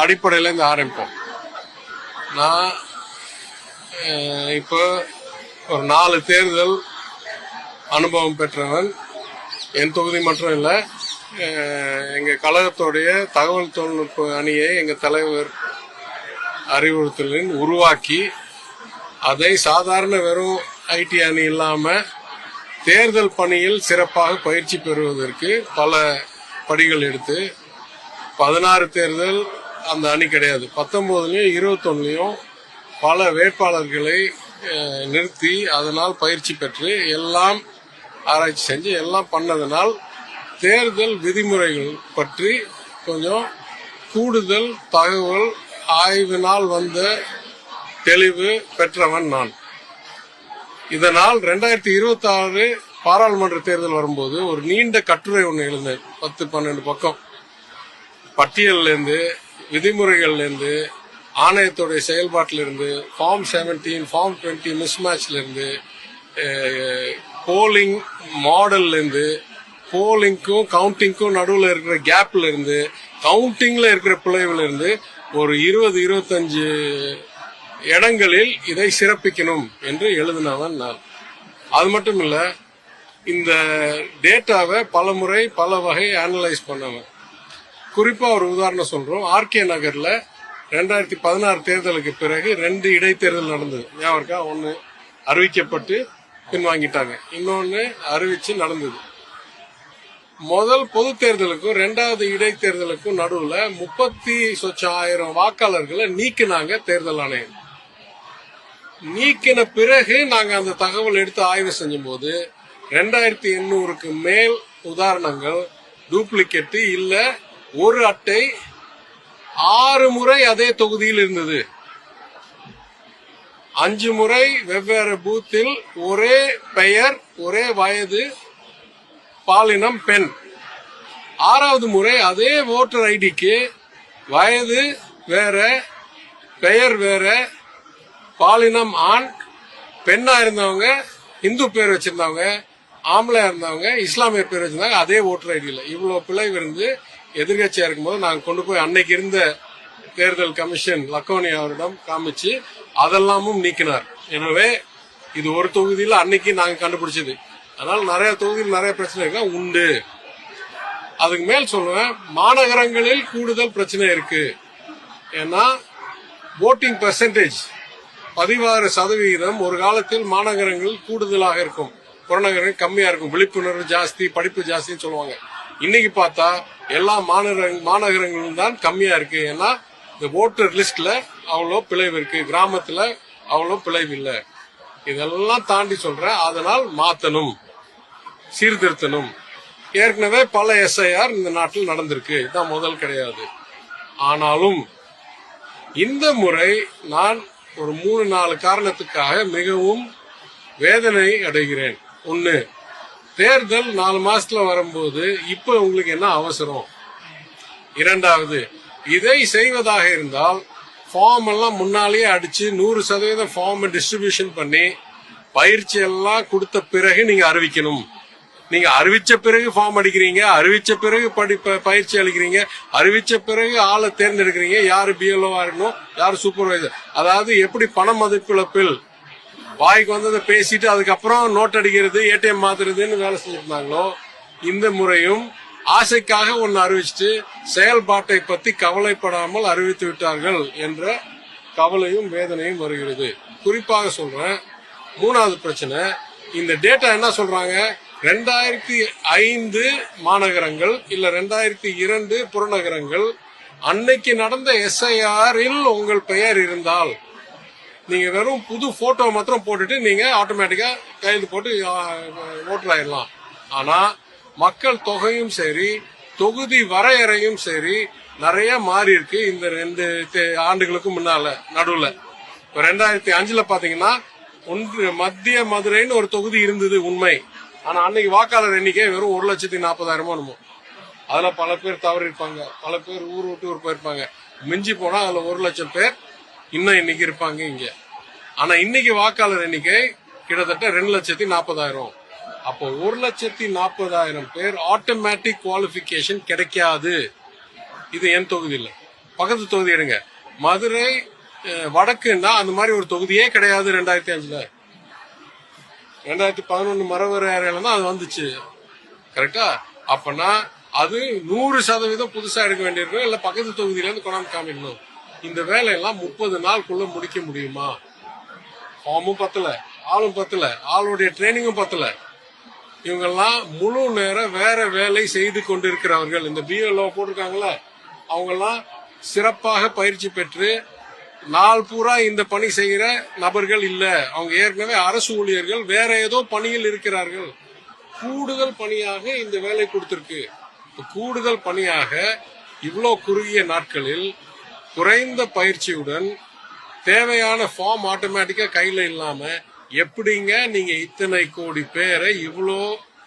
அடிப்படையில இருந்து ஆரம்பிப்போம். நான் இப்போ ஒரு 4 தேர்தல் அனுபவம் பெற்றவன். என் தொகுதி மட்டும் இல்லை, எங்க கழகத்துடைய தகவல் தொழில்நுட்ப அணியை எங்க தலைவர் அறிவுறுத்தலின் உருவாக்கி அதை சாதாரண வெறும் ஐடி அணி இல்லாம தேர்தல் பணியில் சிறப்பாக பயிற்சி பெறுவதற்கு பல படிகள் எடுத்து 16 தேர்தல் அந்த அணி கிடையாது, 19லயும் 21லயும் பல வேட்பாளர்களை நிறுத்தி அதனால் பயிற்சி பெற்று எல்லாம் ஆராய்ச்சி செஞ்சு எல்லாம் பண்ணதனால் தேர்தல் விதிமுறைகள் பற்றி கொஞ்சம் கூடுதல் தகவல் ஆய்வினால் வந்த தெளிவு பெற்றவன் நான். இதனால் 2026 பாராளுமன்ற தேர்தல் வரும்போது ஒரு நீண்ட கட்டுரை ஒன்று எழுந்தேன், 10-12 பக்கம். பட்டியல்ல இருந்து, விதிமுறைகள்ல இருந்து, ஆணையத்துடைய செயல்பாட்டிலிருந்து, ஃபார்ம் 17, ஃபார்ம் 20 மிஸ்மேட்ச்ல இருந்து, போலிங் மாடல்ல இருந்து, போலிங்க்கும் கவுண்டிங்க்கும் நடுவில் இருக்கிற கேப்ல இருந்து, கவுண்டிங்ல இருக்கிற பிழைவுல இருந்து ஒரு 20-25 இடங்களில் இதை சிறப்பிக்கணும் என்று எழுதினவன் நான். அது மட்டும் இல்ல, இந்த டேட்டாவை பல முறை பல வகை அனலைஸ் பண்ணவன். குறிப்பா ஒரு உதாரணம் சொல்றோம். ஆர்கே நகர்ல 2016 தேர்தலுக்கு பிறகு 2 இடைத்தேர்தல் நடந்தது. ஞாபகம் இருக்கா? ஒன்னு அறிவிக்கப்பட்டு பின்வாங்கிட்டாங்க, இன்னொன்னு அறிவிச்சு நடந்தது. முதல் பொது தேர்தலுக்கும் 2வது இடைத்தேர்தலுக்கும் நடுவுல 30,000 வாக்காளர்களை நீக்கினாங்க தேர்தல் ஆணையம். நீக்கின பிறகு நாங்க அந்த தகவல் எடுத்து ஆய்வு செஞ்சும் போது 2800க்கு மேல் உதாரணங்கள் டூப்ளிகேட் இல்ல, ஒரு அட்டை 6 முறை அதே தொகுதியில் இருந்தது, 5 முறை வெவ்வேறு பூத்தில் ஒரே பெயர், ஒரே வயது, பாலினம் பெண், 6வது முறை அதே ஓட்டர் ஐடிக்கு வயது வேற, பெயர் வேற, பாலினம் ஆண், பெண்ணா இருந்தவங்க இந்து பேர் வச்சிருந்தவங்க, ஆம்பளையா இருந்தவங்க இஸ்லாமிய பேர் வச்சிருந்தாங்க, அதே ஓட்டர் ஐடியில். இவ்வளவு பிழைவு இருந்து எதிர்கட்சியா இருக்கும்போது நாங்க கொண்டு போய் அன்னைக்கு இருந்த தேர்தல் கமிஷன் லக்கோனி அவரிடம் காமிச்சு அதெல்லாமும் நீக்கினார். எனவே இது ஒரு தொகுதியில் அன்னைக்கு நாங்க கண்டுபிடிச்சது. அதனால நிறைய தொகுதியில் நிறைய பிரச்சனைகள் உண்டு. அதுக்கு மேல் சொல்லுவேன், மாநகரங்களில் கூடுதல் பிரச்சனை இருக்கு. ஏன்னா ஓட்டிங் பெர்சன்டேஜ் 16% ஒரு காலத்தில் மாநகரங்களில் கூடுதலாக இருக்கும், புறநகரங்கள் கம்மியா இருக்கும். விழிப்புணர்வு ஜாஸ்தி, படிப்பு ஜாஸ்தின்னு சொல்லுவாங்க. இன்னைக்கு பார்த்தா எல்லா மாநகரங்களும் தான் கம்மியா இருக்கு. ஏன்னா இந்த ஓட்டர் லிஸ்ட்ல அவ்வளோ பிழைவு இருக்கு, கிராமத்துல அவ்வளோ பிழைவு இல்லை. இதெல்லாம் தாண்டி சொல்றேன், அதனால் மாத்தணும், சீர்திருத்தணும். ஏற்கனவே பல SIR இந்த நாட்டில் நடந்திருக்கு, இதுதான் முதல் கிடையாது. ஆனாலும் இந்த முறை நான் ஒரு 3-4 காரணத்துக்காக மிகவும் வேதனை அடைகிறேன். ஒன்னு, தேர்தல் 4 மாசத்துல வரும்போது இப்ப உங்களுக்கு என்ன அவசரம்? இரண்டாவது, இதை செய்வதாக இருந்தால் ஃபார்ம் எல்லாம் முன்னாலேயே அடிச்சு 100% ஃபார்ம் டிஸ்ட்ரிபியூஷன் பண்ணி பயிற்சி எல்லாம் கொடுத்த பிறகு நீங்க அறிவிக்கணும். நீங்க அறிவிச்ச பிறகு ஃபார்ம் அடிக்கிறீங்க, அறிவிச்ச பிறகு பயிற்சி அளிக்கிறீங்க, அறிவிச்ச பிறகு ஆளை தேர்ந்தெடுக்கிறீங்க, யாரு BLO-வா இருக்கணும், யாரு சூப்பர்வைசர். அதாவது எப்படி பண மதிப்பிழப்பில் வாய்க்கு வந்ததை பேசிட்டு அதுக்கப்புறம் நோட் அடிக்கிறது, ATM மாத்துறதுன்னு வேலை செஞ்சிருந்தாங்களோ, இந்த முறையும் ஆசைக்காக ஒன்னு அறிவிச்சுட்டு செயல்பாட்டை பத்தி கவலைப்படாமல் அறிவித்து விட்டார்கள் என்ற கவலையும் வேதனையும் வருகிறது. குறிப்பாக சொல்றேன், 3வது பிரச்சனை, இந்த டேட்டா என்ன சொல்றாங்க, 2005 மாநகரங்கள் இல்ல 2002 புறநகரங்கள் அன்னைக்கு நடந்த SIR-இல் உங்கள் பெயர் இருந்தால் நீங்க வெறும் புது போட்டோ மாத்திரம் போட்டுட்டு நீங்க ஆட்டோமேட்டிக்கா கையெழுத்து போட்டு ஓட்டர் ஆயிடலாம். ஆனா மக்கள் தொகையும் சரி, தொகுதி வரையறையும் சரி நிறைய மாறி இருக்கு இந்த 2 ஆண்டுகளுக்கு முன்னால. நடுவுல 2005 பாத்தீங்கன்னா மத்திய மதுரைன்னு ஒரு தொகுதி இருந்தது உண்மை. ஆனா அன்னைக்கு வாக்காளர் எண்ணிக்கை வெறும் 1,40,000 அதுல பல பேர் தவறி இருப்பாங்க, பல பேர் ஊர் விட்டு ஊர் போயிருப்பாங்க. மிஞ்சி போனா அதுல 1,00,000 பேர் இன்னும் இன்னைக்கு இருப்பாங்க இங்க. ஆனா இன்னைக்கு வாக்காளர் எண்ணிக்கை கிட்டத்தட்ட 2,40,000. அப்போ 1,40,000 பேர் ஆட்டோமேட்டிக் குவாலிபிகேஷன் கிடைக்காது. இது என் தொகுதியில். பக்கத்து தொகுதி எடுங்க. மதுரை வடக்குன்னா அந்த மாதிரி ஒரு தொகுதியே கிடையாது 2005. 2011 மரவரையில தான் அது வந்துச்சு. கரெக்டா? அப்பனா அது 100% புதுசா எடுக்க வேண்டியிருக்கும். இல்ல பக்கத்து தொகுதியில இருந்து கொண்டாந்து காமிக்கணும். இந்த வேலையெல்லாம் 30 நாளுக்குள்ள முடிக்க முடியுமா? ஃபார்மும் பத்தல, ஆளும் பத்தல, ஆளுடைய ட்ரைனிங்கும் பத்தல. இவங்கெல்லாம் முழு நேரம் வேற வேலை செய்து கொண்டிருக்கிறவர்கள். இந்த பிஎல்ஓ போட்டிருக்காங்களா, அவங்கெல்லாம் சிறப்பாக பயிற்சி பெற்று நாள் பூரா இந்த பணி செய்கிற நபர்கள் இல்ல. அவங்க ஏற்கனவே அரசு ஊழியர்கள், வேற ஏதோ பணியில் இருக்கிறார்கள். கூடுதல் பணியாக இந்த வேலை கொடுத்திருக்கு. கூடுதல் பணியாக இவ்வளோ குறுகிய நாட்களில் குறைந்த பயிற்சியுடன் தேவையான ஃபார்ம் ஆட்டோமேட்டிக்கா கையில இல்லாம எப்படிங்க நீங்க இத்தனை கோடி பேரை இவ்வளோ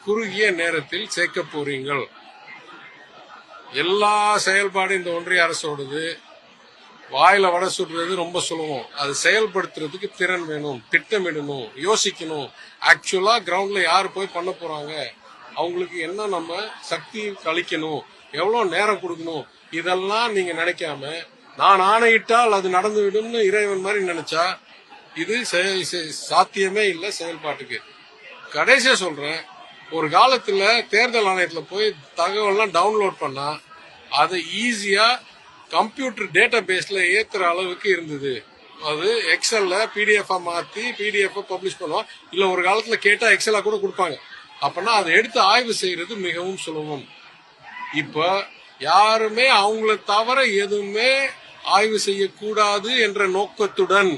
குறுகிய நேரத்தில் சேர்க்க போறீங்கள்? எல்லா செயல்பாடும் இந்த ஒன்றிய அரசோடது. வாயில வட சுடுறது ரொம்ப சுலபம். அது செயல்படுத்துறதுக்கு திறன் வேணும், திட்டமிடணும், யோசிக்கணும். ஆக்சுவலா கிரவுண்ட்ல யாரு போய் பண்ண போறாங்க, அவங்களுக்கு என்ன நம்ம சக்தி கழிக்கணும், எவ்வளவு நேரம் கொடுக்கணும், இதெல்லாம் நீங்க நினைக்காம நான் ஆணையிட்டால் அது நடந்துவிடும்னு இறைவன் மாதிரி நினைச்சா இது சாத்தியமே இல்லை செயல்பாட்டுக்கு. கடைசியா சொல்றேன், ஒரு காலத்துல தேர்தல் ஆணையத்துல போய் தகவல்லாம் டவுன்லோட் பண்ணா அதை ஈஸியா கம்ப்யூட்டர் டேட்டா பேஸ்ல ஏத்துற அளவுக்கு இருந்தது. அது எக்ஸல்ல பிடிஎஃப் மாத்தி பிடிஎஃப் பப்ளிஷ் பண்ணுவோம். இல்ல ஒரு காலத்துல கேட்டா எக்ஸலா கூட கொடுப்பாங்க. அப்பனா அதை எடுத்து ஆய்வு செய்யறது மிகவும் சுலபம். இப்ப யாருமே அவங்கள தவிர எதுவுமே ஆய்வு செய்யக்கூடாது என்ற நோக்கத்துடன்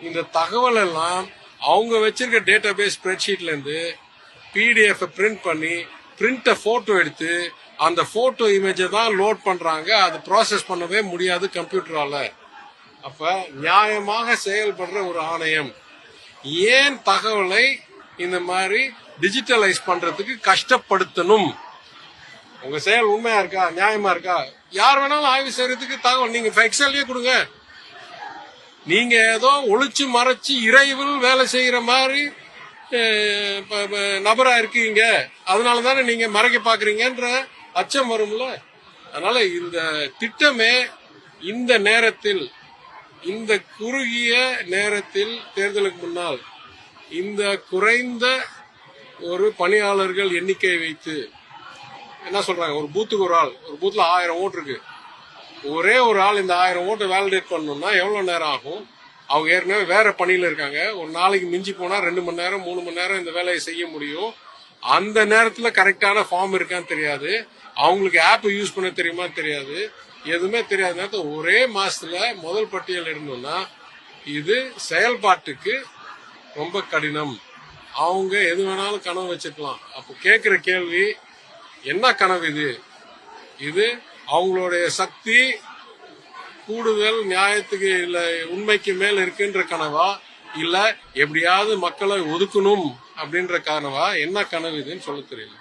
இந்த தகவல் எல்லாம் அவங்க வச்சிருக்க டேட்டா பேஸ் ஸ்ப்ரெட்ஷீட்ல இருந்து பிடிஎஃப் பிரிண்ட் பண்ணி பிரிண்ட போட்டோ எடுத்து அந்த போட்டோ இமேஜை தான் லோட் பண்றாங்க. அது ப்ராசஸ் பண்ணவே முடியாது கம்ப்யூட்டரால. அப்ப நியாயமாக செயல்படுற ஒரு ஆணையம் ஏன் தகவலை இந்த மாதிரி டிஜிட்டலைஸ் பண்றதுக்கு கஷ்டப்படுத்தணும்? உங்க செயல் உண்மையா இருக்கா, நியாயமா இருக்கா? யார் வேணாலும் ஆய்வு செய்யறதுக்கு தகவல் நீங்க எக்ஸல்லே கொடுங்க. நீங்க ஏதோ ஒளிச்சு மறைச்சு இறைவில் வேலை செய்யற மாதிரி நபரா இருக்கீங்க, அதனாலதானே நீங்க மறைக்க பாக்குறீங்கன்ற அச்சம் வரும்ல. அதனால இந்த திட்டமே இந்த நேரத்தில், இந்த குறுகிய நேரத்தில், தேர்தலுக்கு முன்னால் இந்த குறைந்த ஒரு பணியாளர்கள் எண்ணிக்கை வைத்து என்ன சொல்றாங்க, ஒரு பூத்துக்கு ஒரு ஆள், ஒரு பூத்துல 1000 ஓட்டு இருக்கு, ஒரே ஒரு ஆள் இந்த 1000 ஓட்டை வேலிடேட் பண்ணணும்னா எவ்வளவு நேரம் ஆகும்? அவங்க ஏற்கனவே வேற பணியில இருக்காங்க. ஒரு நாளைக்கு மிஞ்சி போனா 2 மணி நேரம் 3 மணி நேரம் இந்த வேலையை செய்ய முடியும். அந்த நேரத்துல கரெக்டான ஃபார்ம் இருக்கான்னு தெரியாது, அவங்களுக்கு ஆப் யூஸ் பண்ண தெரியுமா தெரியாது, எதுவுமே தெரியாத நேரத்துல ஒரே மாசத்துல முதல் பட்டியல் இடணும்னா இது செயல்பாட்டுக்கு ரொம்ப கடினம். அவங்க எது வேணாலும் கனவு வச்சுக்கலாம். அப்போ கேட்கிற கேள்வி என்ன கனவு இது? இது அவங்களுடைய சக்தி கூடுதல் நியாயத்துக்கு இல்ல உண்மைக்கு மேல் இருக்குன்ற கனவா, இல்ல எப்படியாவது மக்களை ஒதுக்கணும் அப்படின்ற கனவா? என்ன கனவு இதுன்னு சொல்ல தெரியல.